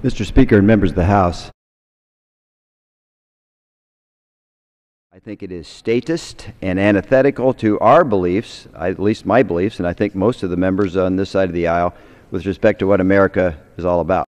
Mr. Speaker and members of the House, I think it is statist and antithetical to our beliefs, at least my beliefs, and I think most of the members on this side of the aisle, with respect to what America is all about.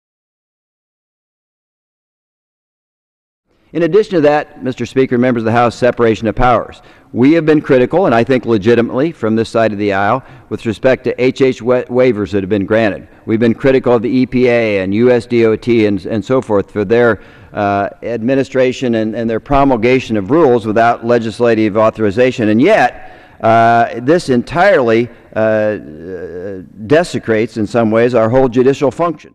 In addition to that, Mr. Speaker, members of the House, separation of powers. We have been critical, and I think legitimately, from this side of the aisle, with respect to HH waivers that have been granted. We've been critical of the EPA and USDOT and so forth for their administration and their promulgation of rules without legislative authorization. And yet, this entirely desecrates, in some ways, our whole judicial function.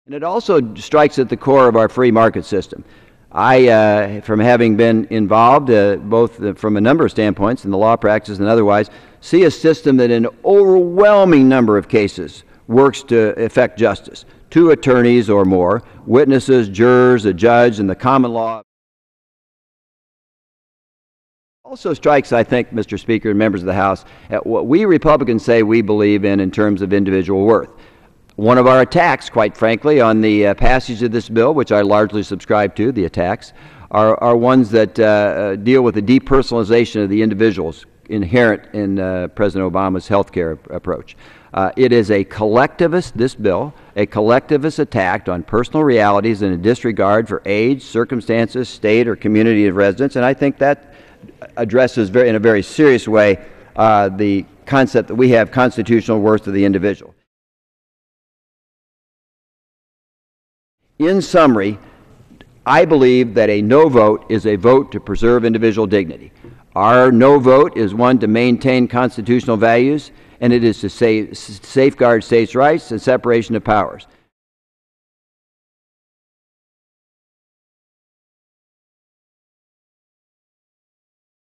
And it also strikes at the core of our free market system. I, from having been involved, both from a number of standpoints in the law practice and otherwise, see a system that in an overwhelming number of cases works to effect justice. 2 attorneys or more, witnesses, jurors, a judge, and the common law. Also strikes, I think, Mr. Speaker and members of the House, at what we Republicans say we believe in terms of individual worth. One of our attacks, quite frankly, on the passage of this bill, which I largely subscribe to, the attacks, are ones that deal with the depersonalization of the individuals inherent in President Obama's health care approach. It is a collectivist, this bill, a collectivist attack on personal realities and a disregard for age, circumstances, state, or community of residence, and I think that addresses in a very serious way the concept that we have constitutional worth of the individual. In summary, I believe that a no vote is a vote to preserve individual dignity. Our no vote is one to maintain constitutional values, and it is to safeguard states' rights and separation of powers.